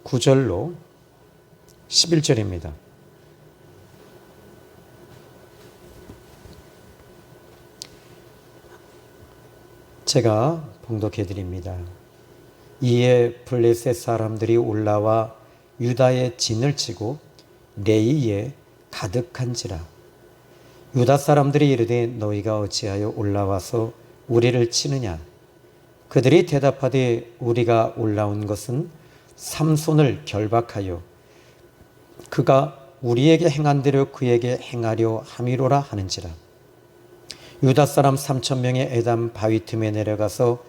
9절로 11절입니다. 제가 봉독해 드립니다. 이에 블레셋 사람들이 올라와 유다의 진을 치고 레이에 가득한지라. 유다 사람들이 이르되 너희가 어찌하여 올라와서 우리를 치느냐. 그들이 대답하되 우리가 올라온 것은 삼손을 결박하여 그가 우리에게 행한 대로 그에게 행하려 함이로라 하는지라. 유다 사람 3,000명의 에담 바위 틈에 내려가서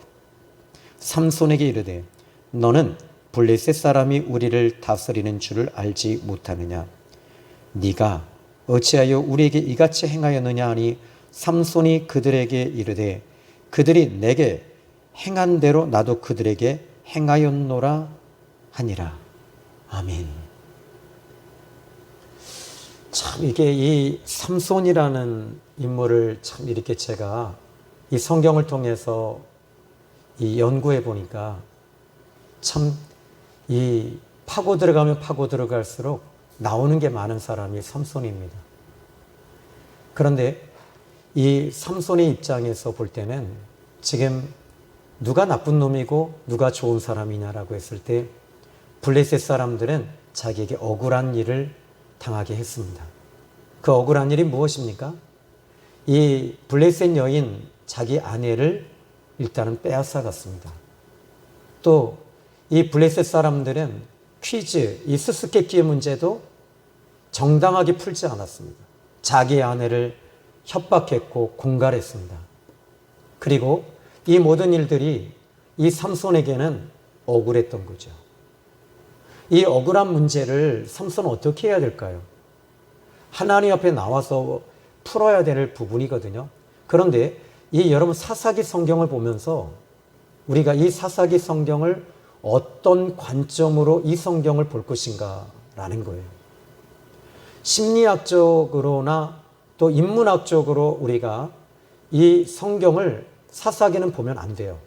삼손에게 이르되 너는 블레셋 사람이 우리를 다스리는 줄을 알지 못하느냐. 네가 어찌하여 우리에게 이같이 행하였느냐 하니 삼손이 그들에게 이르되 그들이 내게 행한 대로 나도 그들에게 행하였노라 하니라. 아멘. 참 이게 이 삼손이라는 인물을 참 이렇게 제가 이 성경을 통해서 이 연구해 보니까 참 이 파고 들어가면 파고 들어갈수록 나오는 게 많은 사람이 삼손입니다. 그런데 이 삼손의 입장에서 볼 때는 지금 누가 나쁜 놈이고 누가 좋은 사람이냐라고 했을 때 블레셋 사람들은 자기에게 억울한 일을 당하게 했습니다. 그 억울한 일이 무엇입니까? 이 블레셋 여인 자기 아내를 일단은 빼앗아갔습니다. 또 이 블레셋 사람들은 퀴즈, 이 수수께끼의 문제도 정당하게 풀지 않았습니다. 자기 아내를 협박했고 공갈했습니다. 그리고 이 모든 일들이 이 삼손에게는 억울했던 거죠. 이 억울한 문제를 삼손은 어떻게 해야 될까요? 하나님 앞에 나와서 풀어야 될 부분이거든요. 그런데 이 여러분 사사기 성경을 보면서 우리가 이 사사기 성경을 어떤 관점으로 이 성경을 볼 것인가라는 거예요. 심리학적으로나 또 인문학적으로 우리가 이 성경을 사사기는 보면 안 돼요.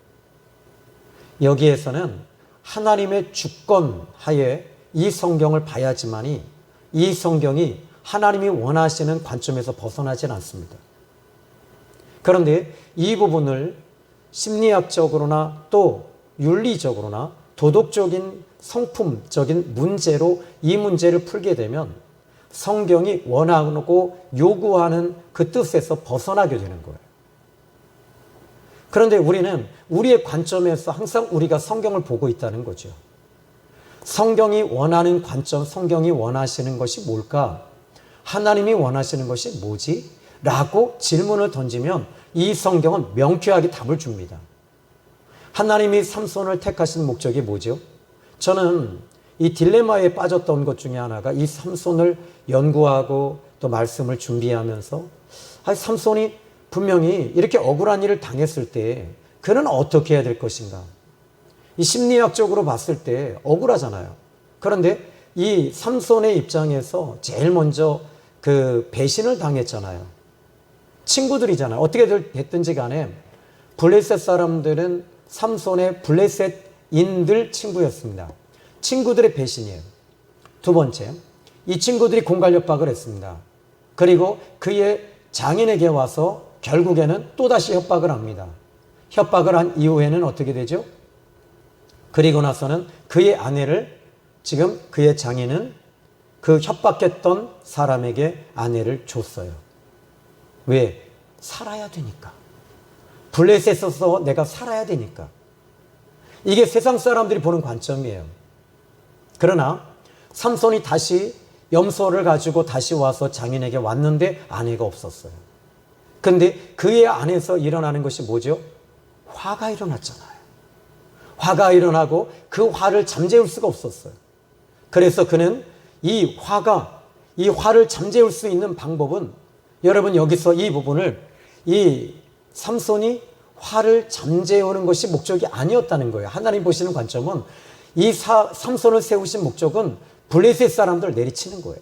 여기에서는 하나님의 주권 하에 이 성경을 봐야지만이 이 성경이 하나님이 원하시는 관점에서 벗어나진 않습니다. 그런데 이 부분을 심리학적으로나 또 윤리적으로나 도덕적인 성품적인 문제로 이 문제를 풀게 되면 성경이 원하고 요구하는 그 뜻에서 벗어나게 되는 거예요. 그런데 우리는 우리의 관점에서 항상 우리가 성경을 보고 있다는 거죠. 성경이 원하는 관점, 성경이 원하시는 것이 뭘까? 하나님이 원하시는 것이 뭐지? 라고 질문을 던지면 이 성경은 명쾌하게 답을 줍니다. 하나님이 삼손을 택하신 목적이 뭐죠? 저는 이 딜레마에 빠졌던 것 중에 하나가 이 삼손을 연구하고 또 말씀을 준비하면서 삼손이 분명히 이렇게 억울한 일을 당했을 때 그는 어떻게 해야 될 것인가? 이 심리학적으로 봤을 때 억울하잖아요. 그런데 이 삼손의 입장에서 제일 먼저 그 배신을 당했잖아요. 친구들이잖아요. 어떻게 됐든지 간에 블레셋 사람들은 삼손의 블레셋인들 친구였습니다. 친구들의 배신이에요. 두 번째, 이 친구들이 공갈 협박을 했습니다. 그리고 그의 장인에게 와서 결국에는 또다시 협박을 합니다. 협박을 한 이후에는 어떻게 되죠? 그리고 나서는 그의 아내를 지금 그의 장인은 그 협박했던 사람에게 아내를 줬어요. 왜? 살아야 되니까. 블레셋에서 내가 살아야 되니까. 이게 세상 사람들이 보는 관점이에요. 그러나 삼손이 다시 염소를 가지고 다시 와서 장인에게 왔는데 아내가 없었어요. 근데 그의 안에서 일어나는 것이 뭐죠? 화가 일어났잖아요. 화가 일어나고 그 화를 잠재울 수가 없었어요. 그래서 그는 이 화를 잠재울 수 있는 방법은 여러분 여기서 이 부분을 이 삼손이 화를 잠재우는 것이 목적이 아니었다는 거예요. 하나님 보시는 관점은 이 삼손을 세우신 목적은 블레셋 사람들을 내리치는 거예요.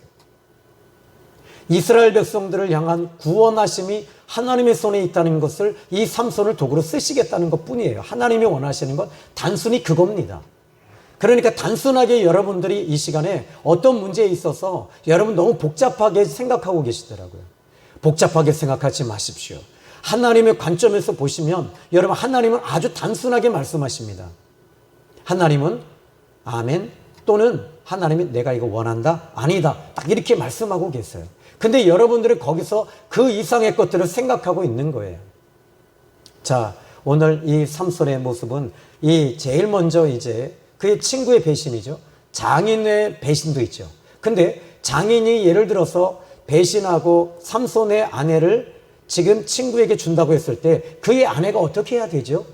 이스라엘 백성들을 향한 구원하심이 하나님의 손에 있다는 것을 이 삼손을 도구로 쓰시겠다는 것 뿐이에요. 하나님이 원하시는 건 단순히 그겁니다. 그러니까 단순하게 여러분들이 이 시간에 어떤 문제에 있어서 여러분 너무 복잡하게 생각하고 계시더라고요. 복잡하게 생각하지 마십시오. 하나님의 관점에서 보시면 여러분, 하나님은 아주 단순하게 말씀하십니다. 하나님은 아멘 또는 하나님이 내가 이거 원한다? 아니다. 딱 이렇게 말씀하고 계세요. 근데 여러분들은 거기서 그 이상의 것들을 생각하고 있는 거예요. 자, 오늘 이 삼손의 모습은 이 제일 먼저 이제 그의 친구의 배신이죠. 장인의 배신도 있죠. 근데 장인이 예를 들어서 배신하고 삼손의 아내를 지금 친구에게 준다고 했을 때 그의 아내가 어떻게 해야 되죠?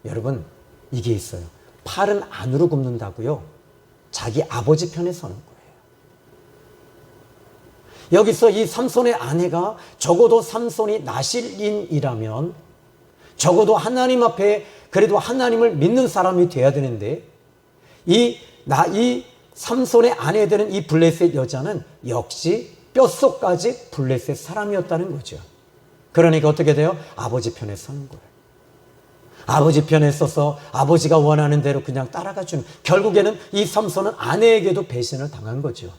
여러분, 이게 있어요. 팔은 안으로 굽는다고요. 자기 아버지 편에 서는 거예요. 여기서 이 삼손의 아내가 적어도 삼손이 나실인이라면 적어도 하나님 앞에 그래도 하나님을 믿는 사람이 돼야 되는데 이 삼손의 아내 되는 이 블레셋 여자는 역시 뼛속까지 블레셋 사람이었다는 거죠. 그러니까 어떻게 돼요? 아버지 편에 서는 거예요. 아버지 편에 서서 아버지가 원하는 대로 그냥 따라가 주는, 결국에는 이 삼손은 아내에게도 배신을 당한 거죠.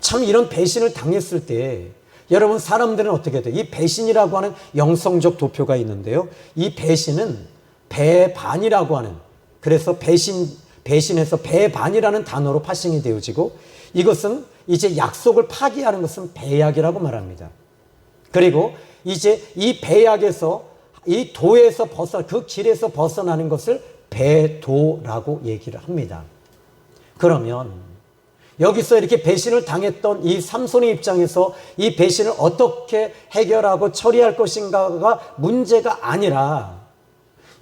참 이런 배신을 당했을 때 여러분, 사람들은 어떻게 돼요? 이 배신이라고 하는 영성적 도표가 있는데요. 이 배신은 배반이라고 하는, 그래서 배신해서 배반이라는 단어로 파생이 되어지고, 이것은 이제 약속을 파기하는 것은 배약이라고 말합니다. 그리고 이제 이 배약에서, 이 도에서 그 길에서 벗어나는 것을 배도라고 얘기를 합니다. 그러면 여기서 이렇게 배신을 당했던 이 삼손의 입장에서 이 배신을 어떻게 해결하고 처리할 것인가가 문제가 아니라,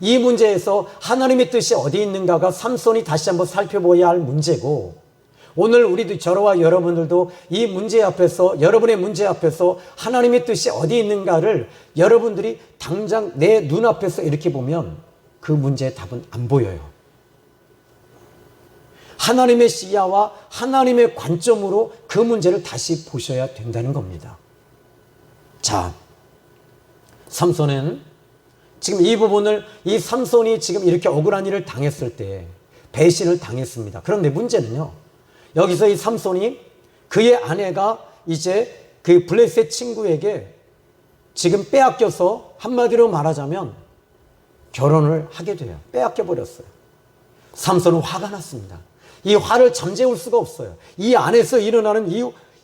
이 문제에서 하나님의 뜻이 어디 있는가가 삼손이 다시 한번 살펴봐야 할 문제고, 오늘 우리도, 저와 여러분들도 이 문제 앞에서, 여러분의 문제 앞에서 하나님의 뜻이 어디 있는가를 여러분들이 당장 내 눈앞에서 이렇게 보면 그 문제의 답은 안 보여요. 하나님의 시야와 하나님의 관점으로 그 문제를 다시 보셔야 된다는 겁니다. 자, 삼손은 지금 이 부분을, 이 삼손이 지금 이렇게 억울한 일을 당했을 때 배신을 당했습니다. 그런데 문제는요, 여기서 이 삼손이 그의 아내가 이제 그 블레셋 친구에게 지금 빼앗겨서, 한마디로 말하자면 결혼을 하게 돼요. 빼앗겨 버렸어요. 삼손은 화가 났습니다. 이 화를 잠재울 수가 없어요. 이 안에서 일어나는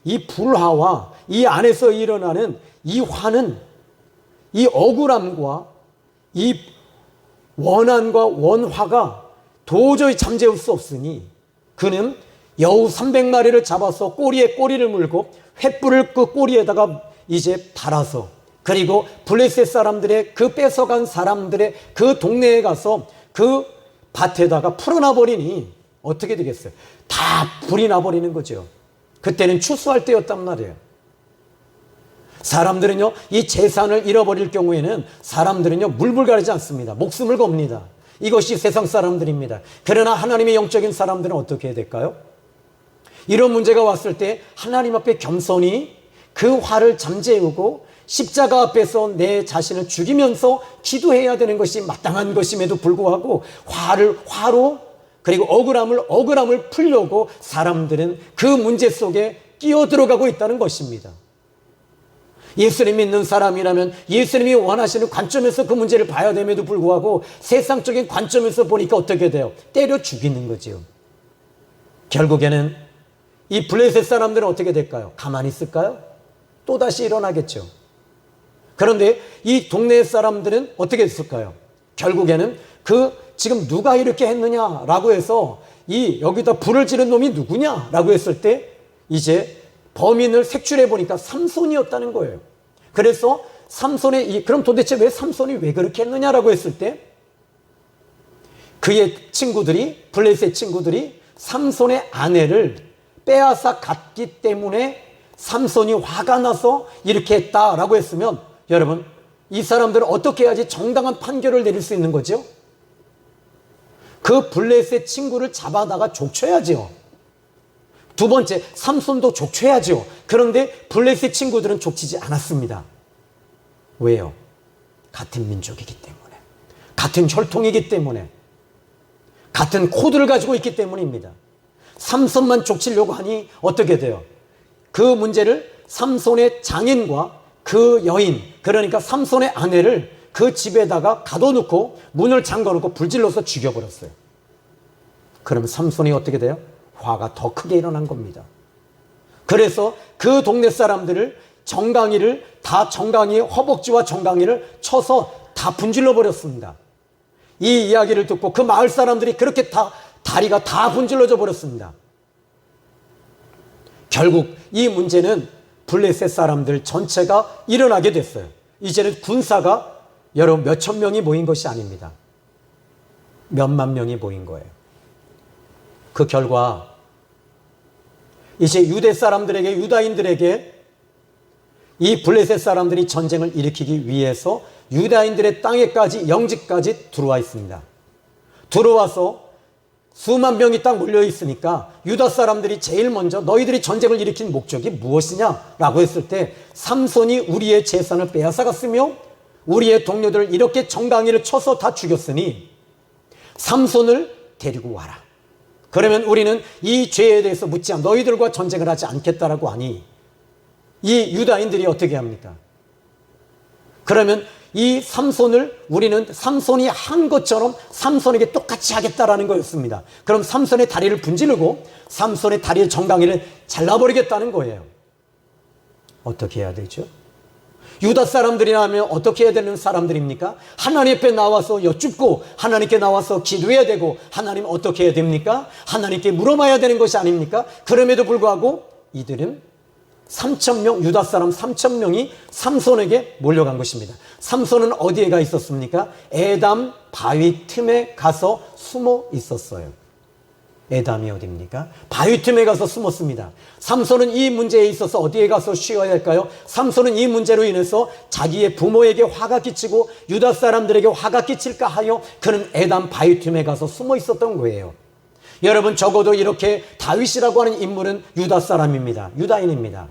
이 불화와 이 안에서 일어나는 이 화는, 이 억울함과 이 원한과 원화가 도저히 잠재울 수 없으니 그는 여우 300마리를 잡아서 꼬리에 꼬리를 물고 횃불을 그 꼬리에다가 이제 달아서, 그리고 블레셋 사람들의 그 뺏어간 사람들의 그 동네에 가서 그 밭에다가 풀어놔 버리니 어떻게 되겠어요? 다 불이 나버리는 거죠. 그때는 추수할 때였단 말이에요. 사람들은요, 이 재산을 잃어버릴 경우에는 사람들은요, 물불 가리지 않습니다. 목숨을 겁니다. 이것이 세상 사람들입니다. 그러나 하나님의 영적인 사람들은 어떻게 해야 될까요? 이런 문제가 왔을 때 하나님 앞에 겸손히 그 화를 잠재우고 십자가 앞에서 내 자신을 죽이면서 기도해야 되는 것이 마땅한 것임에도 불구하고 화로, 그리고 억울함을 풀려고 사람들은 그 문제 속에 끼어들어가고 있다는 것입니다. 예수님 믿는 사람이라면 예수님이 원하시는 관점에서 그 문제를 봐야 됨에도 불구하고 세상적인 관점에서 보니까 어떻게 돼요? 때려 죽이는 거지요. 결국에는 이 블레셋 사람들은 어떻게 될까요? 가만히 있을까요? 또다시 일어나겠죠. 그런데 이 동네 사람들은 어떻게 했을까요? 결국에는 지금 누가 이렇게 했느냐라고 해서 여기다 불을 지른 놈이 누구냐라고 했을 때 이제 범인을 색출해 보니까 삼손이었다는 거예요. 그래서 그럼 도대체 왜 삼손이 왜 그렇게 했느냐라고 했을 때 그의 친구들이, 블레셋 친구들이 삼손의 아내를 빼앗아 갔기 때문에 삼손이 화가 나서 이렇게 했다라고 했으면, 여러분, 이 사람들은 어떻게 해야지 정당한 판결을 내릴 수 있는 거죠? 그 블레셋 친구를 잡아다가 족쳐야죠. 두 번째, 삼손도 족쳐야죠. 그런데 블레셋 친구들은 족치지 않았습니다. 왜요? 같은 민족이기 때문에, 같은 혈통이기 때문에, 같은 코드를 가지고 있기 때문입니다. 삼손만 족치려고 하니 어떻게 돼요? 그 문제를 삼손의 장인과 그 여인, 그러니까 삼손의 아내를 그 집에다가 가둬놓고 문을 잠궈놓고 불질러서 죽여버렸어요. 그러면 삼손이 어떻게 돼요? 화가 더 크게 일어난 겁니다. 그래서 그 동네 사람들을 정강이의 허벅지와 정강이를 쳐서 다 분질러 버렸습니다. 이 이야기를 듣고 그 마을 사람들이 그렇게 다리가 다 분질러져 버렸습니다. 결국 이 문제는 블레셋 사람들 전체가 일어나게 됐어요. 이제는 군사가 여러분 몇천 명이 모인 것이 아닙니다. 몇만 명이 모인 거예요. 그 결과 이제 유대 사람들에게, 유다인들에게 이 블레셋 사람들이 전쟁을 일으키기 위해서 유다인들의 땅에까지, 영지까지 들어와 있습니다. 들어와서 수만 명이 딱 몰려 있으니까 유다 사람들이 제일 먼저 너희들이 전쟁을 일으킨 목적이 무엇이냐라고 했을 때 삼손이 우리의 재산을 빼앗아갔으며 우리의 동료들을 이렇게 정강이를 쳐서 다 죽였으니 삼손을 데리고 와라. 그러면 우리는 이 죄에 대해서 묻지 않고 너희들과 전쟁을 하지 않겠다라고 하니 이 유다인들이 어떻게 합니까? 그러면 이 삼손을 우리는 삼손이 한 것처럼 삼손에게 똑같이 하겠다라는 거였습니다. 그럼 삼손의 다리를 분지르고 삼손의 다리의 정강이를 잘라버리겠다는 거예요. 어떻게 해야 되죠? 유다 사람들이라면 어떻게 해야 되는 사람들입니까? 하나님 앞에 나와서 여쭙고 하나님께 나와서 기도해야 되고 하나님 어떻게 해야 됩니까? 하나님께 물어봐야 되는 것이 아닙니까? 그럼에도 불구하고 이들은 3,000명, 유다 사람 3,000명이 삼손에게 몰려간 것입니다. 삼손은 어디에 가 있었습니까? 에담 바위 틈에 가서 숨어 있었어요. 에담이 어디입니까? 바위 틈에 가서 숨었습니다. 삼손은 이 문제에 있어서 어디에 가서 쉬어야 할까요? 삼손은 이 문제로 인해서 자기의 부모에게 화가 끼치고 유다 사람들에게 화가 끼칠까 하여 그는 에담 바위 틈에 가서 숨어 있었던 거예요. 여러분, 적어도 이렇게 다윗이라고 하는 인물은 유다 사람입니다. 유다인입니다.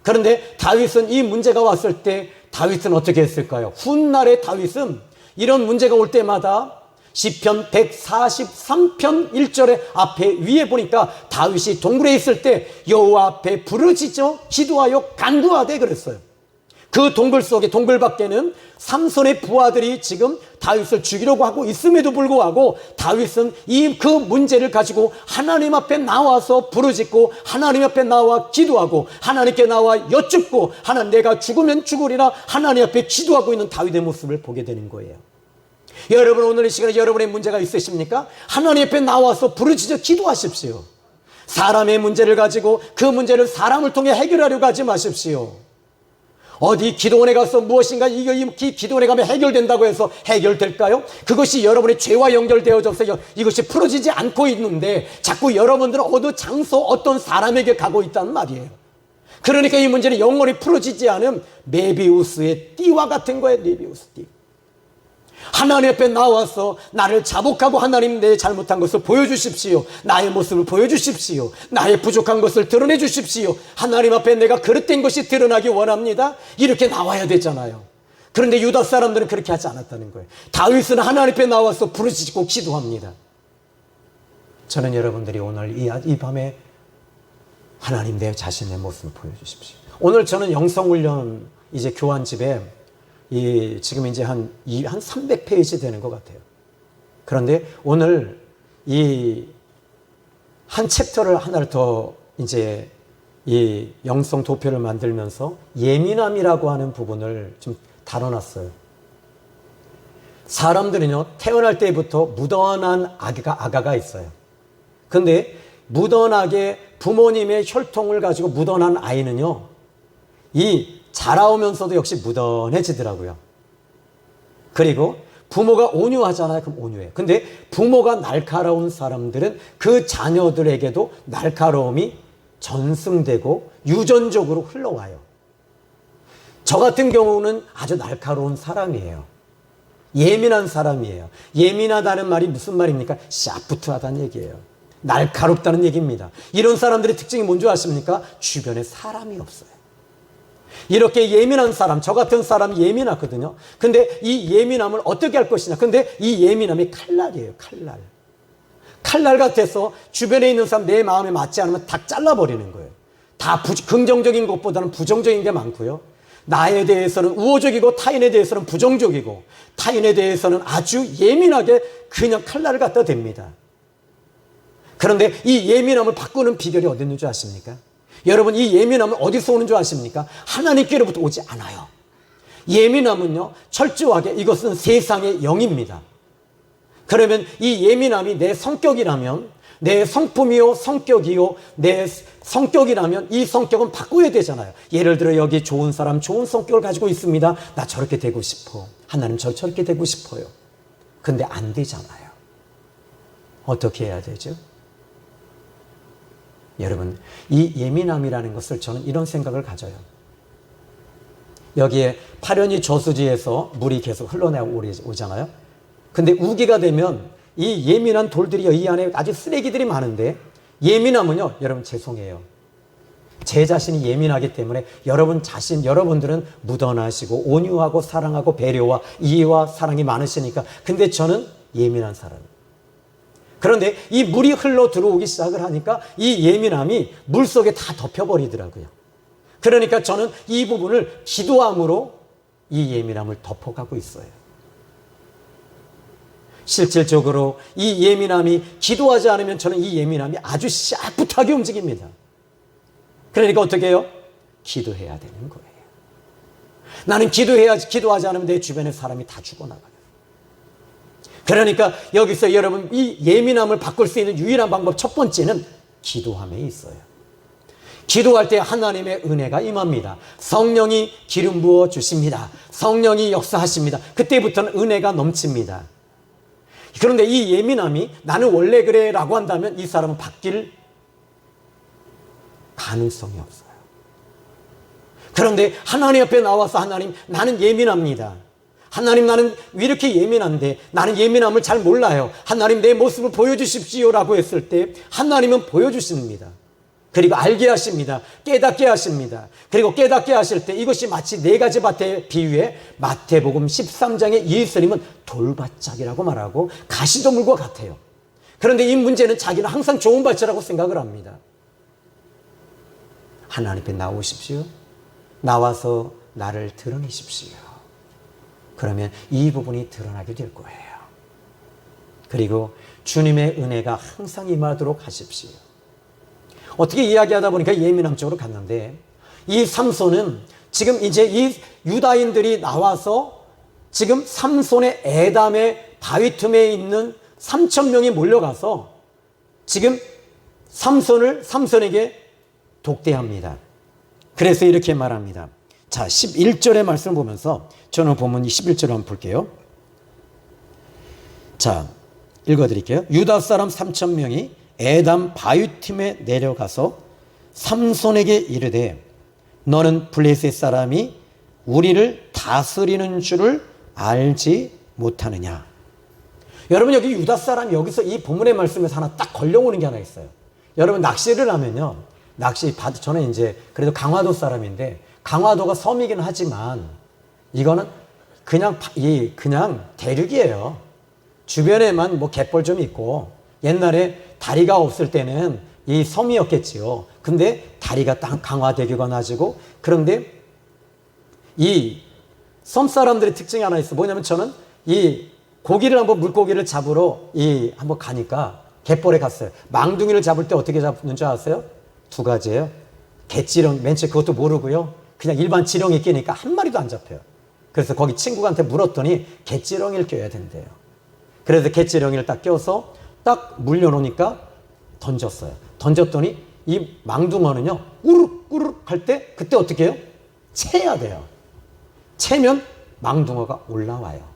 그런데 다윗은 이 문제가 왔을 때 다윗은 어떻게 했을까요? 훗날에 다윗은 이런 문제가 올 때마다 시편 143편 1절에 앞에 위에 보니까 다윗이 동굴에 있을 때 여호와 앞에 부르짖어 기도하여 간구하되 그랬어요. 그 동굴 속에, 동굴 밖에는 삼손의 부하들이 지금 다윗을 죽이려고 하고 있음에도 불구하고 다윗은 그 문제를 가지고 하나님 앞에 나와서 부르짖고 하나님 앞에 나와 기도하고 하나님께 나와 여쭙고 하나님 내가 죽으면 죽으리라 하나님 앞에 기도하고 있는 다윗의 모습을 보게 되는 거예요. 여러분, 오늘 이 시간에 여러분의 문제가 있으십니까? 하나님 앞에 나와서 부르짖어 기도하십시오. 사람의 문제를 가지고 그 문제를 사람을 통해 해결하려고 하지 마십시오. 어디 기도원에 가서 무엇인가 기도원에 가면 해결된다고 해서 해결될까요? 그것이 여러분의 죄와 연결되어져서 이것이 풀어지지 않고 있는데 자꾸 여러분들은 어느 장소 어떤 사람에게 가고 있다는 말이에요. 그러니까 이 문제는 영원히 풀어지지 않은 메비우스의 띠와 같은 거예요. 메비우스 띠. 하나님 앞에 나와서 나를 자복하고 하나님 내 잘못한 것을 보여주십시오. 나의 모습을 보여주십시오. 나의 부족한 것을 드러내 주십시오. 하나님 앞에 내가 그릇된 것이 드러나기 원합니다. 이렇게 나와야 되잖아요. 그런데 유다 사람들은 그렇게 하지 않았다는 거예요. 다윗은 하나님 앞에 나와서 부르짖고 기도합니다. 저는 여러분들이 오늘 이 밤에 하나님 내 자신의 모습을 보여주십시오. 오늘 저는 영성훈련 이제 교환집에 지금 이제 한 300페이지 되는 것 같아요. 그런데 오늘 이 한 챕터를 하나를 더 이제 이 영성 도표를 만들면서 예민함이라고 하는 부분을 좀 다뤄놨어요. 사람들은요, 태어날 때부터 묻어난 아가가 있어요. 근데 묻어나게 부모님의 혈통을 가지고 묻어난 아이는요, 자라오면서도 역시 무던해지더라고요. 그리고 부모가 온유하잖아요. 그럼 온유해요. 근데 부모가 날카로운 사람들은 그 자녀들에게도 날카로움이 전승되고 유전적으로 흘러와요. 저 같은 경우는 아주 날카로운 사람이에요. 예민한 사람이에요. 예민하다는 말이 무슨 말입니까? 샤프트하다는 얘기예요. 날카롭다는 얘기입니다. 이런 사람들의 특징이 뭔지 아십니까? 주변에 사람이 없어요. 이렇게 예민한 사람, 저 같은 사람이 예민하거든요. 근데 이 예민함을 어떻게 할 것이냐. 근데 이 예민함이 칼날이에요. 칼날. 칼날 같아서 주변에 있는 사람 내 마음에 맞지 않으면 다 잘라버리는 거예요. 다 긍정적인 것보다는 부정적인 게 많고요. 나에 대해서는 우호적이고 타인에 대해서는 부정적이고 타인에 대해서는 아주 예민하게 그냥 칼날을 갖다 댑니다. 그런데 이 예민함을 바꾸는 비결이 어디 있는 줄 아십니까? 여러분, 이 예민함은 어디서 오는 줄 아십니까? 하나님께로부터 오지 않아요. 예민함은요, 철저하게 이것은 세상의 영입니다. 그러면 이 예민함이 내 성격이라면, 내 성품이요 성격이요 내 성격이라면 이 성격은 바꿔야 되잖아요. 예를 들어 여기 좋은 사람 좋은 성격을 가지고 있습니다. 나 저렇게 되고 싶어. 하나님 저렇게 되고 싶어요. 근데 안 되잖아요. 어떻게 해야 되죠? 여러분, 이 예민함이라는 것을 저는 이런 생각을 가져요. 여기에 파련이 저수지에서 물이 계속 흘러나오잖아요. 근데 우기가 되면 이 예민한 돌들이 이 안에 아주 쓰레기들이 많은데, 예민하면요, 여러분 죄송해요. 제 자신이 예민하기 때문에 여러분들은 무던하시고 온유하고 사랑하고 배려와 이해와 사랑이 많으시니까. 근데 저는 예민한 사람이에요. 그런데 이 물이 흘러 들어오기 시작을 하니까 이 예민함이 물 속에 다 덮여버리더라고요. 그러니까 저는 이 부분을 기도함으로 이 예민함을 덮어가고 있어요. 실질적으로 이 예민함이, 기도하지 않으면 저는 이 예민함이 아주 샤프하게 움직입니다. 그러니까 어떻게 해요? 기도해야 되는 거예요. 나는 기도하지 않으면 내 주변의 사람이 다 죽어나가요. 그러니까 여기서 여러분, 이 예민함을 바꿀 수 있는 유일한 방법 첫 번째는 기도함에 있어요. 기도할 때 하나님의 은혜가 임합니다. 성령이 기름 부어 주십니다. 성령이 역사하십니다. 그때부터는 은혜가 넘칩니다. 그런데 이 예민함이 나는 원래 그래 라고 한다면 이 사람은 바뀔 가능성이 없어요. 그런데 하나님 앞에 나와서 하나님, 나는 예민합니다. 하나님, 나는 왜 이렇게 예민한데, 나는 예민함을 잘 몰라요. 하나님, 내 모습을 보여주십시오 라고 했을 때 하나님은 보여주십니다. 그리고 알게 하십니다. 깨닫게 하십니다. 그리고 깨닫게 하실 때 이것이 마치 네 가지 밭의 비유에 마태복음 13장의 예수님은 돌밭짝이라고 말하고 가시덤불과 같아요. 그런데 이 문제는 자기는 항상 좋은 밭이라고 생각을 합니다. 하나님 앞에 나오십시오. 나와서 나를 드러내십시오. 그러면 이 부분이 드러나게 될 거예요. 그리고 주님의 은혜가 항상 임하도록 하십시오. 어떻게 이야기하다 보니까 예민함 쪽으로 갔는데, 이 삼손은 지금 이제 이 유다인들이 나와서 지금 삼손의 에담의 바위 틈에 있는 3,000명이 몰려가서 지금 삼손에게 독대합니다. 그래서 이렇게 말합니다. 자, 11절의 말씀을 보면서 저는 본문 11절을 한번 볼게요. 자, 읽어드릴게요. 유다 사람 3,000명이 에담 바위틈에 내려가서 삼손에게 이르되 너는 블레셋 사람이 우리를 다스리는 줄을 알지 못하느냐. 여러분, 여기 유다 사람이 여기서 이 본문의 말씀에서 하나 딱 걸려오는 게 하나 있어요. 여러분, 낚시를 하면요, 저는 이제 그래도 강화도 사람인데, 강화도가 섬이긴 하지만 이거는 그냥 대륙이에요. 주변에만 뭐 갯벌 좀 있고, 옛날에 다리가 없을 때는 이 섬이었겠지요. 근데 다리가 딱 강화되기가 나지고, 그런데 이 섬 사람들의 특징이 하나 있어. 뭐냐면 저는 이 물고기를 잡으러 한번 가니까 갯벌에 갔어요. 망둥이를 잡을 때 어떻게 잡는 줄 아세요? 두 가지예요. 갯지렁이, 맨 처음에 그것도 모르고요. 그냥 일반 지렁이 끼니까 한 마리도 안 잡혀요. 그래서 거기 친구한테 물었더니 갯지렁이를 껴야 된대요. 그래서 갯지렁이를 딱 껴서 딱 물려놓으니까 던졌어요. 던졌더니 이 망둥어는요, 우르륵 할 때 그때 어떻게 해요? 채야 돼요. 채면 망둥어가 올라와요.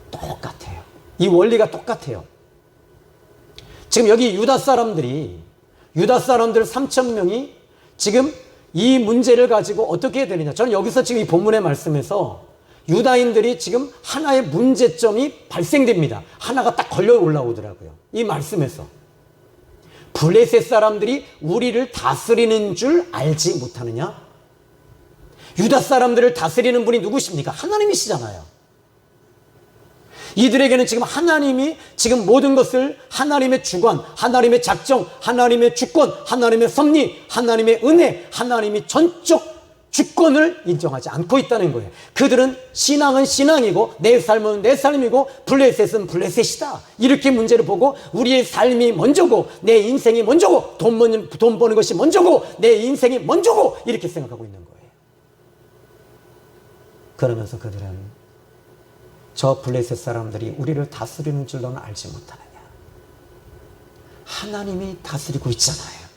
똑같아요. 이 원리가 똑같아요. 지금 여기 유다 사람들 3,000명이 지금 이 문제를 가지고 어떻게 해야 되느냐. 저는 여기서 지금 이 본문의 말씀에서 유다인들이 지금 하나의 문제점이 발생됩니다. 하나가 딱 걸려 올라오더라고요. 이 말씀에서. 블레셋 사람들이 우리를 다스리는 줄 알지 못하느냐? 유다 사람들을 다스리는 분이 누구십니까? 하나님이시잖아요. 이들에게는 지금 하나님이 지금 모든 것을 하나님의 주관, 하나님의 작정, 하나님의 주권, 하나님의 섭리, 하나님의 은혜, 하나님이 전적 주권을 인정하지 않고 있다는 거예요. 그들은 신앙은 신앙이고 내 삶은 내 삶이고 블레셋은 블레셋이다. 이렇게 문제를 보고 우리의 삶이 먼저고 내 인생이 먼저고 돈 버는 것이 먼저고 내 인생이 먼저고 이렇게 생각하고 있는 거예요. 그러면서 그들은 저 블레셋 사람들이 우리를 다스리는 줄 너는 알지 못하느냐. 하나님이 다스리고 있잖아요.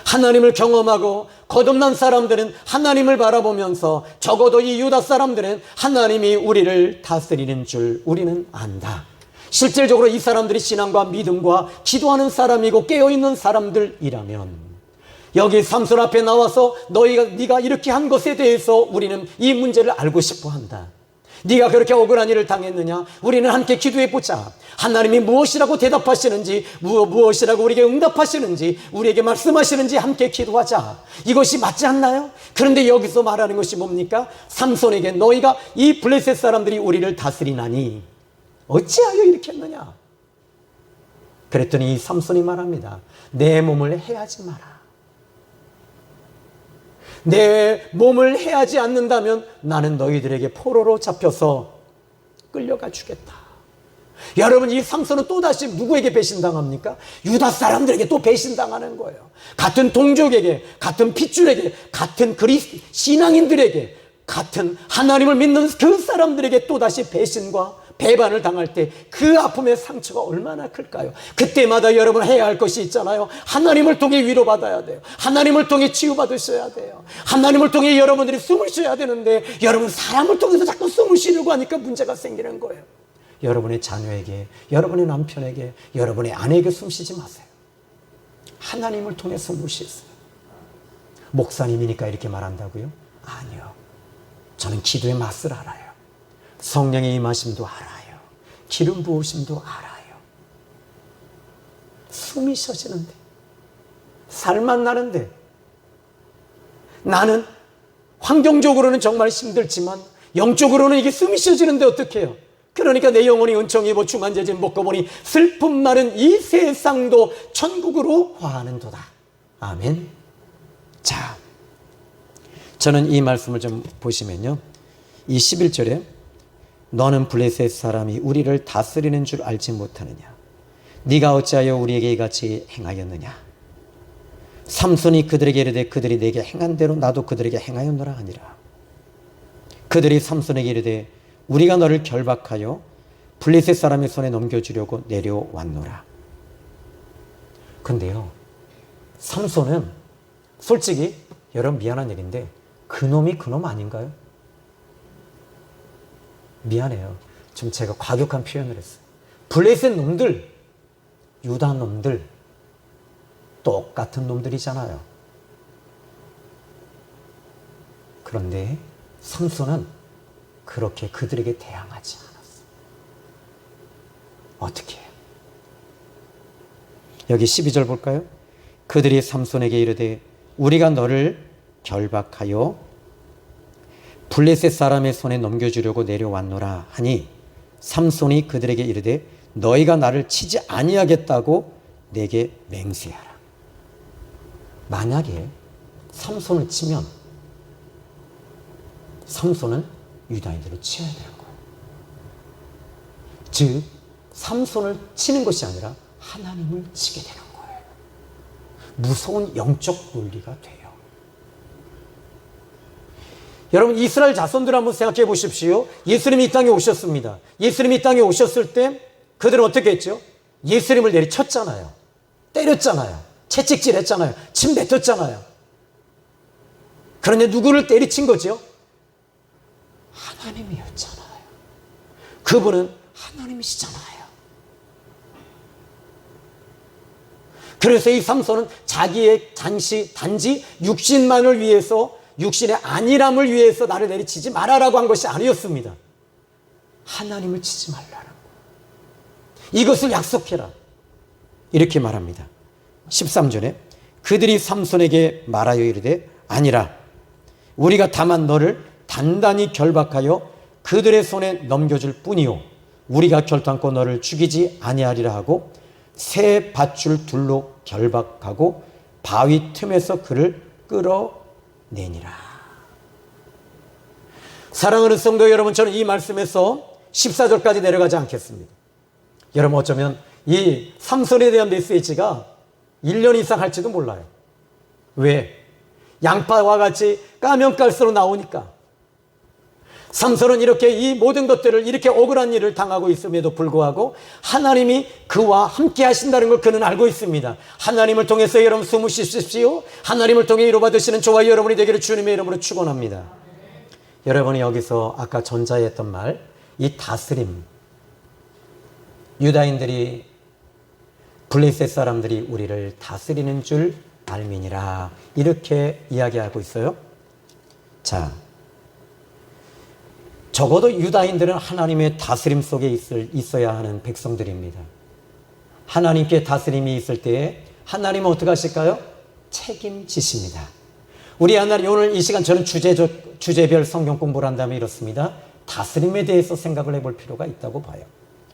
하나님을 경험하고 거듭난 사람들은 하나님을 바라보면서 적어도 이 유다 사람들은 하나님이 우리를 다스리는 줄 우리는 안다. 실질적으로 이 사람들이 신앙과 믿음과 기도하는 사람이고 깨어있는 사람들이라면 여기 삼손 앞에 나와서 네가 이렇게 한 것에 대해서 우리는 이 문제를 알고 싶어 한다. 네가 그렇게 억울한 일을 당했느냐? 우리는 함께 기도해보자. 하나님이 무엇이라고 대답하시는지, 무엇이라고 우리에게 응답하시는지, 우리에게 말씀하시는지 함께 기도하자. 이것이 맞지 않나요? 그런데 여기서 말하는 것이 뭡니까? 삼손에게 너희가 이 블레셋 사람들이 우리를 다스리나니 어찌하여 이렇게 했느냐? 그랬더니 이 삼손이 말합니다. 내 몸을 해하지 마라. 내 몸을 해하지 않는다면 나는 너희들에게 포로로 잡혀서 끌려가 주겠다. 여러분, 이 삼손은 또다시 누구에게 배신당합니까? 유다 사람들에게 또 배신당하는 거예요. 같은 동족에게, 같은 핏줄에게, 같은 신앙인들에게, 같은 하나님을 믿는 그 사람들에게 또다시 배신과 배반을 당할 때 그 아픔의 상처가 얼마나 클까요? 그때마다 여러분 해야 할 것이 있잖아요. 하나님을 통해 위로받아야 돼요. 하나님을 통해 치유받으셔야 돼요. 하나님을 통해 여러분들이 숨을 쉬어야 되는데 여러분 사람을 통해서 자꾸 숨을 쉬려고 하니까 문제가 생기는 거예요. 여러분의 자녀에게, 여러분의 남편에게, 여러분의 아내에게 숨 쉬지 마세요. 하나님을 통해 숨을 쉬세요. 목사님이니까 이렇게 말한다고요? 아니요. 저는 기도의 맛을 알아요. 성령의 임하심도 알아요. 기름 부으심도 알아요. 숨이 쉬어지는데, 살만 나는데, 나는 환경적으로는 정말 힘들지만 영적으로는 이게 숨이 쉬어지는데 어떡해요? 그러니까 내 영혼이 은총 입어 중한제진 먹고 보니 슬픔 많은 이 세상도 천국으로 화하는도다. 아멘. 자, 저는 이 말씀을 좀 보시면요, 이 11절에 너는 블레셋 사람이 우리를 다스리는 줄 알지 못하느냐? 네가 어찌하여 우리에게 이같이 행하였느냐? 삼손이 그들에게 이르되 그들이 내게 행한 대로 나도 그들에게 행하였노라 하니라. 그들이 삼손에게 이르되 우리가 너를 결박하여 블레셋 사람의 손에 넘겨주려고 내려왔노라. 근데요, 삼손은 솔직히 여러분 미안한 얘기인데 그놈이 그놈 아닌가요? 미안해요. 좀 제가 과격한 표현을 했어요. 블레셋 놈들, 유다 놈들 똑같은 놈들이잖아요. 그런데 삼손은 그렇게 그들에게 대항하지 않았어요. 어떻게 해요? 여기 12절 볼까요? 그들이 삼손에게 이르되 우리가 너를 결박하여 블레셋 사람의 손에 넘겨주려고 내려왔노라 하니 삼손이 그들에게 이르되 너희가 나를 치지 아니하겠다고 내게 맹세하라. 만약에 삼손을 치면 삼손은 유다인들을 치어야 되는 거예요. 즉 삼손을 치는 것이 아니라 하나님을 치게 되는 거예요. 무서운 영적 논리가 돼요. 여러분, 이스라엘 자손들 한번 생각해 보십시오. 예수님이 이 땅에 오셨습니다. 예수님이 이 땅에 오셨을 때 그들은 어떻게 했죠? 예수님을 내리쳤잖아요. 때렸잖아요. 채찍질 했잖아요. 침 뱉었잖아요. 그런데 누구를 때리친 거죠? 하나님이었잖아요. 그분은 하나님이시잖아요. 그래서 이 삼손은 자기의 단지 육신만을 위해서, 육신의 안일함을 위해서 나를 내리치지 말아라고 한 것이 아니었습니다. 하나님을 치지 말라는 거예요. 이것을 약속해라. 이렇게 말합니다. 13절에 그들이 삼손에게 말하여 이르되 아니라 우리가 다만 너를 단단히 결박하여 그들의 손에 넘겨줄 뿐이요 우리가 결단코 너를 죽이지 아니하리라 하고 새 밧줄 둘로 결박하고 바위 틈에서 그를 끌어내니라. 사랑하는 성도 여러분, 저는 이 말씀에서 14절까지 내려가지 않겠습니다. 여러분, 어쩌면 이 삼손에 대한 메시지가 1년 이상 할지도 몰라요. 왜? 양파와 같이 까면 깔수록 나오니까. 삼손은 이렇게 이 모든 것들을, 이렇게 억울한 일을 당하고 있음에도 불구하고 하나님이 그와 함께 하신다는 걸 그는 알고 있습니다. 하나님을 통해서 여러분 숨을 쉬십시오. 하나님을 통해 위로받으시는 저와 여러분이 되기를 주님의 이름으로 축원합니다. 여러분이 여기서 아까 전자에 했던 말, 이 다스림, 유다인들이, 블레셋 사람들이 우리를 다스리는 줄 알미니라, 이렇게 이야기하고 있어요. 자, 적어도 유다인들은 하나님의 다스림 속에 있어야 하는 백성들입니다. 하나님께 다스림이 있을 때에 하나님은 어떻게 하실까요? 책임지십니다. 우리 하나님, 오늘 이 시간 저는 주제별 성경 공부를 한다면 이렇습니다. 다스림에 대해서 생각을 해볼 필요가 있다고 봐요.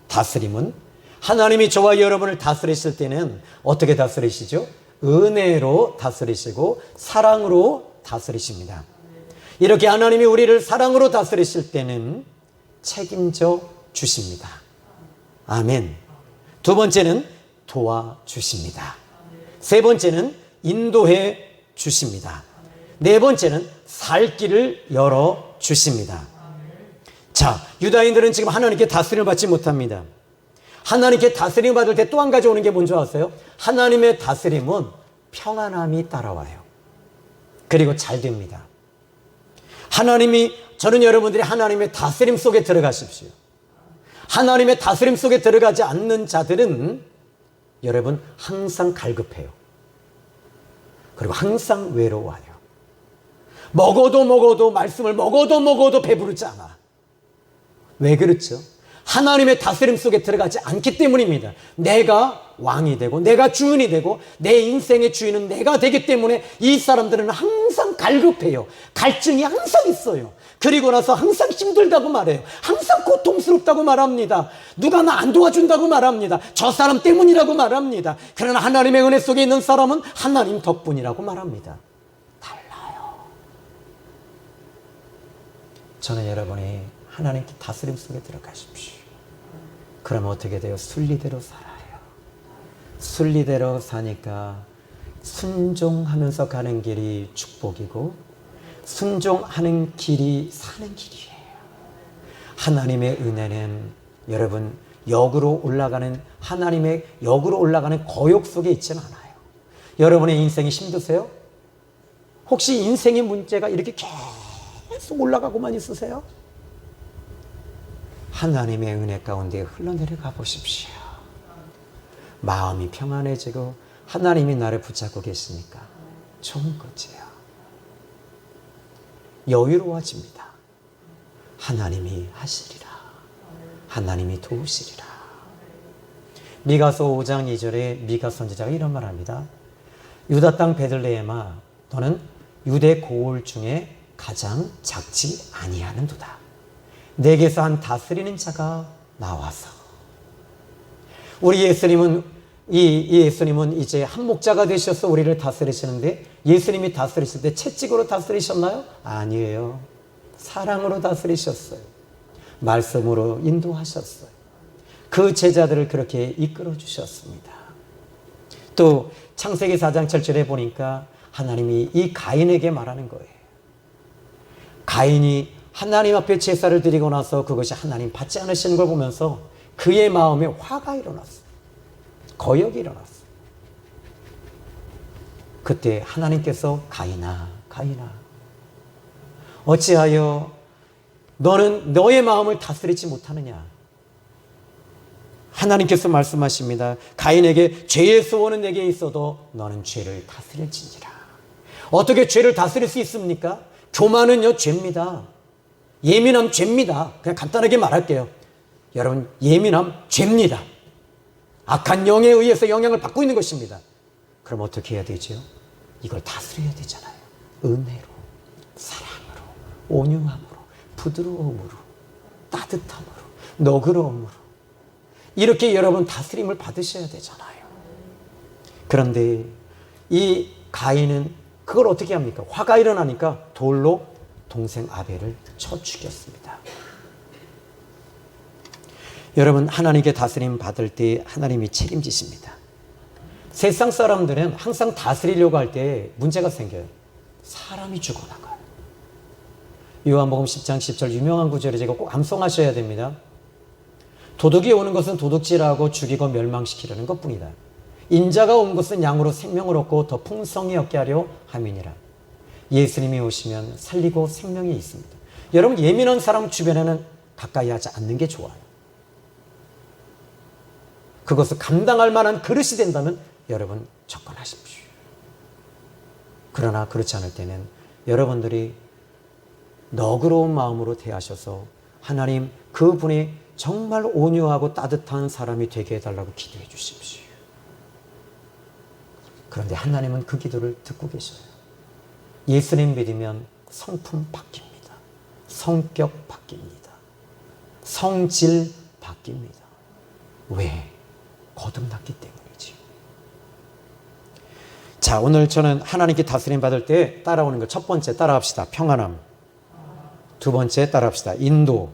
다스림은 하나님이 저와 여러분을 다스리실 때는 어떻게 다스리시죠? 은혜로 다스리시고 사랑으로 다스리십니다. 이렇게 하나님이 우리를 사랑으로 다스리실 때는 책임져 주십니다. 아멘. 두 번째는 도와주십니다. 세 번째는 인도해 주십니다. 네 번째는 살 길을 열어 주십니다. 자, 유다인들은 지금 하나님께 다스림을 받지 못합니다. 하나님께 다스림을 받을 때 또 한 가지 오는 게 뭔지 아세요? 하나님의 다스림은 평안함이 따라와요. 그리고 잘 됩니다. 저는 여러분들이 하나님의 다스림 속에 들어가십시오. 하나님의 다스림 속에 들어가지 않는 자들은 여러분 항상 갈급해요. 그리고 항상 외로워요. 먹어도 말씀을 먹어도 배부르지 않아. 왜 그렇죠? 하나님의 다스림 속에 들어가지 않기 때문입니다. 내가 왕이 되고 내가 주인이 되고 내 인생의 주인은 내가 되기 때문에 이 사람들은 항상 갈급해요. 갈증이 항상 있어요. 그리고 나서 항상 힘들다고 말해요. 항상 고통스럽다고 말합니다. 누가 나 안 도와준다고 말합니다. 저 사람 때문이라고 말합니다. 그러나 하나님의 은혜 속에 있는 사람은 하나님 덕분이라고 말합니다. 달라요. 저는 여러분이 하나님께 다스림 속에 들어가십시오. 그러면 어떻게 돼요? 순리대로 살아요. 순리대로 사니까 순종하면서 가는 길이 축복이고 순종하는 길이 사는 길이에요. 하나님의 은혜는 여러분 하나님의 역으로 올라가는 거욕 속에 있지는 않아요. 여러분의 인생이 힘드세요? 혹시 인생의 문제가 이렇게 계속 올라가고만 있으세요? 하나님의 은혜 가운데 흘러내려가 보십시오. 마음이 평안해지고 하나님이 나를 붙잡고 계시니까 좋은 거지요. 여유로워집니다. 하나님이 하시리라. 하나님이 도우시리라. 미가서 5장 2절에 미가 선지자가 이런 말합니다. 유다 땅 베들레헴아, 너는 유대 고을 중에 가장 작지 아니하는도다. 내게서 한 다스리는 자가 나와서. 우리 예수님은 예수님은 이제 한 목자가 되셔서 우리를 다스리시는데, 예수님이 다스리실 때 채찍으로 다스리셨나요? 아니에요. 사랑으로 다스리셨어요. 말씀으로 인도하셨어요. 그 제자들을 그렇게 이끌어 주셨습니다. 또 창세기 4장 7절에 보니까 하나님이 이 가인에게 말하는 거예요. 가인이 하나님 앞에 제사를 드리고 나서 그것이 하나님 받지 않으시는 걸 보면서 그의 마음에 화가 일어났어요. 거역이 일어났어요. 그때 하나님께서 가인아 어찌하여 너는 너의 마음을 다스리지 못하느냐. 하나님께서 말씀하십니다. 가인에게 죄의 소원은 내게 있어도 너는 죄를 다스릴지니라. 어떻게 죄를 다스릴 수 있습니까? 교만은요 죄입니다. 예민함 죄입니다. 그냥 간단하게 말할게요. 여러분, 예민함 죄입니다. 악한 영에 의해서 영향을 받고 있는 것입니다. 그럼 어떻게 해야 되죠? 이걸 다스려야 되잖아요. 은혜로, 사랑으로, 온유함으로, 부드러움으로, 따뜻함으로, 너그러움으로 이렇게 여러분 다스림을 받으셔야 되잖아요. 그런데 이 가인은 그걸 어떻게 합니까? 화가 일어나니까 돌로 동생 아벨을 쳐 죽였습니다. 여러분, 하나님께 다스림 받을 때 하나님이 책임지십니다. 세상 사람들은 항상 다스리려고 할 때 문제가 생겨요. 사람이 죽어나가요. 요한복음 10장 10절 유명한 구절을 제가 꼭 암송하셔야 됩니다. 도둑이 오는 것은 도둑질하고 죽이고 멸망시키려는 것뿐이다. 인자가 온 것은 양으로 생명을 얻고 더 풍성히 얻게 하려 함이니라. 예수님이 오시면 살리고 생명이 있습니다. 여러분, 예민한 사람 주변에는 가까이 하지 않는 게 좋아요. 그것을 감당할 만한 그릇이 된다면 여러분 접근하십시오. 그러나 그렇지 않을 때는 여러분들이 너그러운 마음으로 대하셔서 하나님, 그분이 정말 온유하고 따뜻한 사람이 되게 해달라고 기도해 주십시오. 그런데 하나님은 그 기도를 듣고 계셔요. 예수님 믿으면 성품 바뀝니다. 성격 바뀝니다. 성질 바뀝니다. 왜? 거듭났기 때문이지. 자, 오늘 저는 하나님께 다스림 받을 때 따라오는 거, 첫 번째 따라합시다. 평안함. 두 번째 따라합시다. 인도.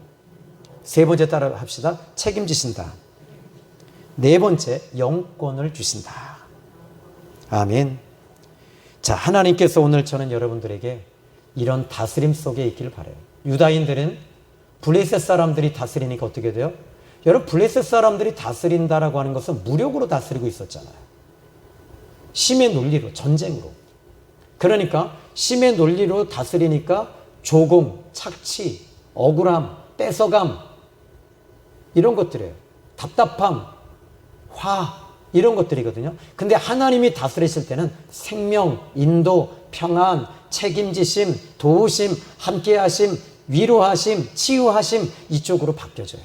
세 번째 따라합시다. 책임지신다. 네 번째, 영권을 주신다. 아멘. 자, 하나님께서 오늘 저는 여러분들에게 이런 다스림 속에 있기를 바라요. 유다인들은 블레셋 사람들이 다스리니까 어떻게 돼요? 여러분, 블레셋 사람들이 다스린다라고 하는 것은 무력으로 다스리고 있었잖아요. 심의 논리로, 전쟁으로. 그러니까 심의 논리로 다스리니까 조공, 착취, 억울함, 뺏어감, 이런 것들이에요. 답답함, 화, 이런 것들이거든요. 근데 하나님이 다스리실 때는 생명, 인도, 평안, 책임지심, 도우심, 함께하심, 위로하심, 치유하심, 이쪽으로 바뀌어져요.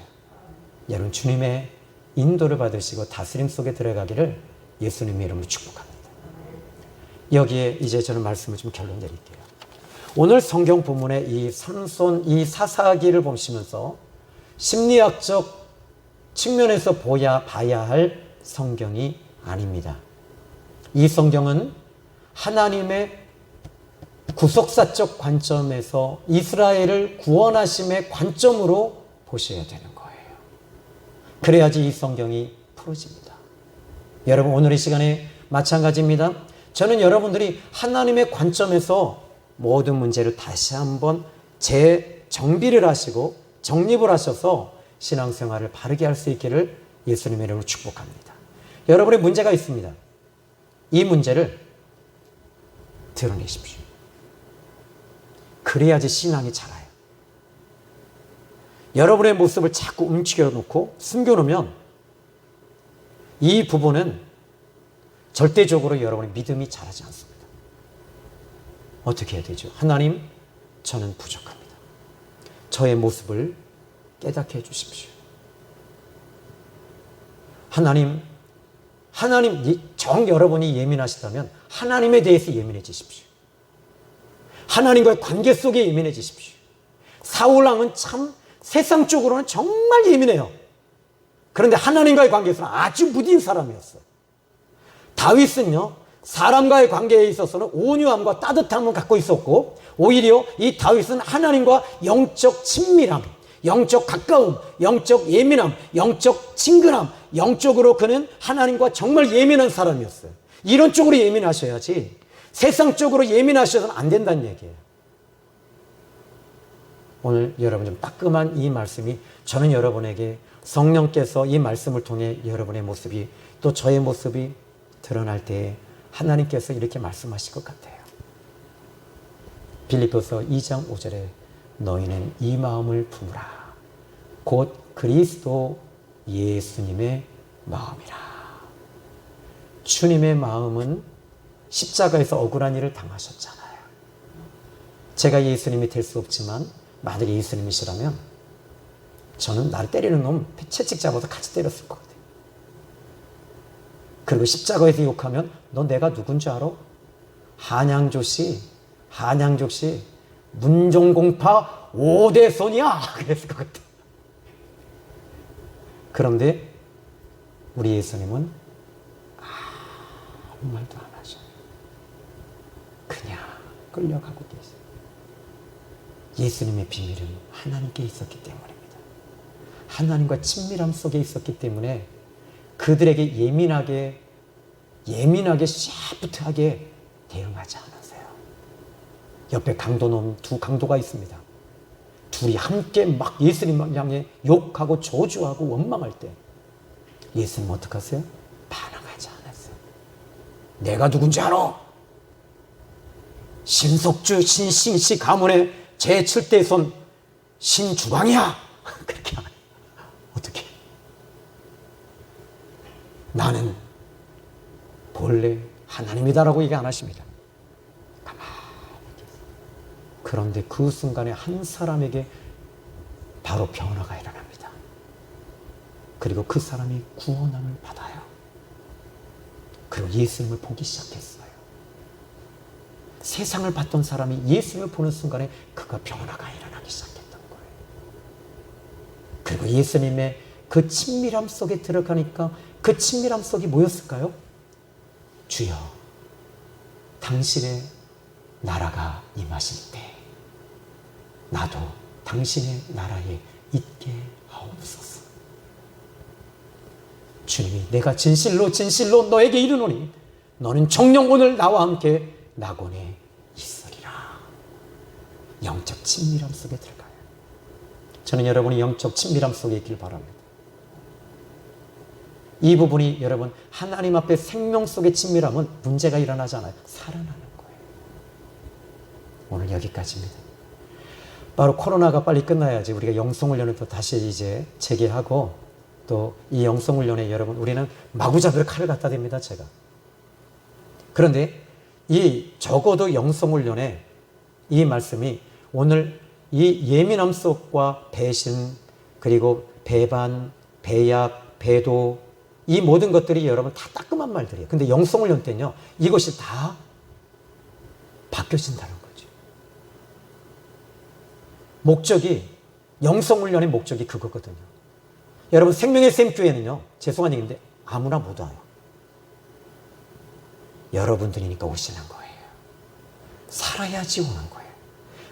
여러분, 주님의 인도를 받으시고 다스림 속에 들어가기를 예수님의 이름으로 축복합니다. 여기에 이제 저는 말씀을 좀 결론 내릴게요. 오늘 성경 본문의 이 삼손, 이 사사기를 보시면서 심리학적 측면에서 봐야 할 성경이 아닙니다. 이 성경은 하나님의 구속사적 관점에서 이스라엘을 구원하심의 관점으로 보셔야 되는 거예요. 그래야지 이 성경이 풀어집니다. 여러분, 오늘 이 시간에 마찬가지입니다. 저는 여러분들이 하나님의 관점에서 모든 문제를 다시 한번 재정비를 하시고 정립을 하셔서 신앙생활을 바르게 할 수 있기를 예수님의 이름으로 축복합니다. 여러분의 문제가 있습니다. 이 문제를 드러내십시오. 그래야지 신앙이 자라요. 여러분의 모습을 자꾸 움츠겨 놓고 숨겨놓으면 이 부분은 절대적으로 여러분의 믿음이 자라지 않습니다. 어떻게 해야 되죠? 하나님, 저는 부족합니다. 저의 모습을 깨닫게 해주십시오. 하나님, 여러분이 예민하시다면 하나님에 대해서 예민해지십시오. 하나님과의 관계 속에 예민해지십시오. 사울왕은 참 세상적으로는 정말 예민해요. 그런데 하나님과의 관계에서는 아주 무딘 사람이었어요. 다윗은요, 사람과의 관계에 있어서는 온유함과 따뜻함을 갖고 있었고, 오히려 이 다윗은 하나님과 영적 친밀함, 영적 가까움, 영적 예민함, 영적 친근함, 영적으로 그는 하나님과 정말 예민한 사람이었어요. 이런 쪽으로 예민하셔야지 세상적으로 예민하셔서는 안 된다는 얘기예요. 오늘 여러분 좀 따끔한 이 말씀이 저는 여러분에게 성령께서 이 말씀을 통해 여러분의 모습이 또 저의 모습이 드러날 때 하나님께서 이렇게 말씀하실 것 같아요. 빌립보서 2장 5절에 너희는 이 마음을 품으라. 곧 그리스도 예수님의 마음이라. 주님의 마음은 십자가에서 억울한 일을 당하셨잖아요. 제가 예수님이 될 수 없지만 만약에 예수님이시라면 저는 나를 때리는 놈 채찍 잡아서 같이 때렸을 것 같아요. 그리고 십자가에서 욕하면 너 내가 누군지 알아? 한양조씨 문종공파 5대 손이야. 그랬을 것 같아요. 그런데 우리 예수님은 아무 말도 안 하셔요. 그냥 끌려가고 계세요. 예수님의 비밀은 하나님께 있었기 때문입니다. 하나님과 친밀함 속에 있었기 때문에 그들에게 예민하게 샤프트하게 대응하지 않으세요. 옆에 강도놈 두 강도가 있습니다. 둘이 함께 막 예수님을 향해 욕하고 저주하고 원망할 때 예수님 어떻게 하세요? 반항하지 않았어요. 내가 누군지 알아? 신석주 신신씨 가문의 제7대 손 신주광이야. 그렇게 안 해요. 어떻게? 나는 본래 하나님이다라고 얘기 안 하십니다. 가만히 계세요. 그런데 그 순간에 한 사람에게 바로 변화가 일어납니다. 그리고 그 사람이 구원함을 받아요. 그리고 예수님을 보기 시작했어요. 세상을 봤던 사람이 예수님을 보는 순간에 그가 변화가 일어나기 시작했던 거예요. 그리고 예수님의 그 친밀함 속에 들어가니까 그 친밀함 속이 뭐였을까요? 주여, 당신의 나라가 임하실 때 나도 당신의 나라에 있게 하옵소서. 주님이 내가 진실로 진실로 너에게 이르노니 너는 정녕 오늘 나와 함께 낙원에 있으리라. 영적 친밀함 속에 들어가요. 저는 여러분이 영적 친밀함 속에 있길 바랍니다. 이 부분이 여러분 하나님 앞에 생명 속의 친밀함은 문제가 일어나지 않아요. 살아나는 거예요. 오늘 여기까지입니다. 바로 코로나가 빨리 끝나야지 우리가 영성훈련을 또 다시 이제 재개하고 또 이 영성훈련에 여러분 우리는 마구잡이로 칼을 갖다 댑니다. 제가. 그런데 이 적어도 영성훈련에 이 말씀이 오늘 이 예민함 속과 배신 그리고 배반, 배약, 배도 이 모든 것들이 여러분 다 따끔한 말들이에요. 근데 영성훈련 때는요 이것이 다 바뀌어진다는 거죠. 목적이 영성훈련의 목적이 그거거든요. 여러분 생명의 샘교회는요 죄송한 얘기인데 아무나 못 와요. 여러분들이니까 오시는 거예요. 살아야지 오는 거예요.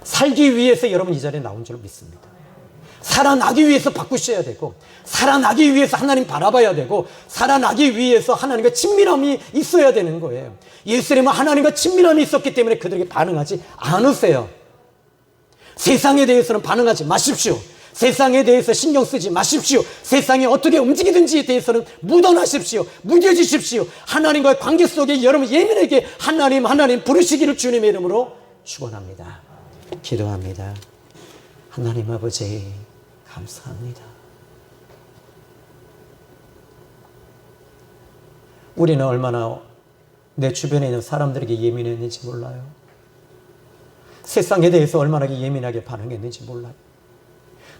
살기 위해서 여러분 이 자리에 나온 줄 믿습니다. 살아나기 위해서 바꾸셔야 되고 살아나기 위해서 하나님 바라봐야 되고 살아나기 위해서 하나님과 친밀함이 있어야 되는 거예요. 예수님은 하나님과 친밀함이 있었기 때문에 그들에게 반응하지 않으세요. 세상에 대해서는 반응하지 마십시오. 세상에 대해서 신경 쓰지 마십시오. 세상이 어떻게 움직이든지에 대해서는 무던하십시오. 무뎌지십시오. 하나님과의 관계 속에 여러분 예민하게 하나님 부르시기를 주님의 이름으로 축원합니다. 기도합니다. 하나님 아버지 감사합니다. 우리는 얼마나 내 주변에 있는 사람들에게 예민했는지 몰라요. 세상에 대해서 얼마나 예민하게 반응했는지 몰라요.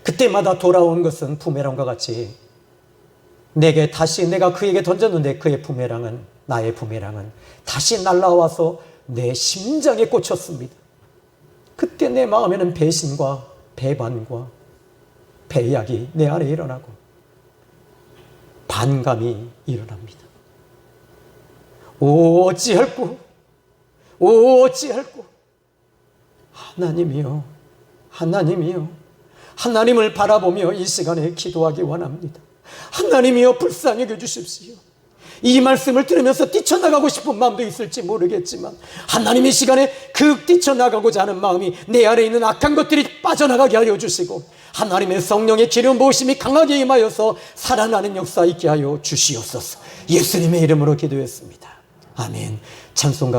그때마다 돌아온 것은 부메랑과 같이 내게 다시 내가 그에게 던졌는데 그의 부메랑은 나의 부메랑은 다시 날아와서 내 심장에 꽂혔습니다. 그때 내 마음에는 배신과 배반과 배약이 내 안에 일어나고 반감이 일어납니다. 오 어찌할꼬 오 어찌할꼬 하나님이요 하나님이요 하나님을 바라보며 이 시간에 기도하기 원합니다. 하나님이여 불쌍히 여겨주십시오. 이 말씀을 들으면서 뛰쳐나가고 싶은 마음도 있을지 모르겠지만 하나님 이 시간에 그 뛰쳐나가고자 하는 마음이 내 안에 있는 악한 것들이 빠져나가게 하여 주시고 하나님의 성령의 기름 부으심이 강하게 임하여서 살아나는 역사 있게 하여 주시옵소서. 예수님의 이름으로 기도했습니다. 아멘. 찬송가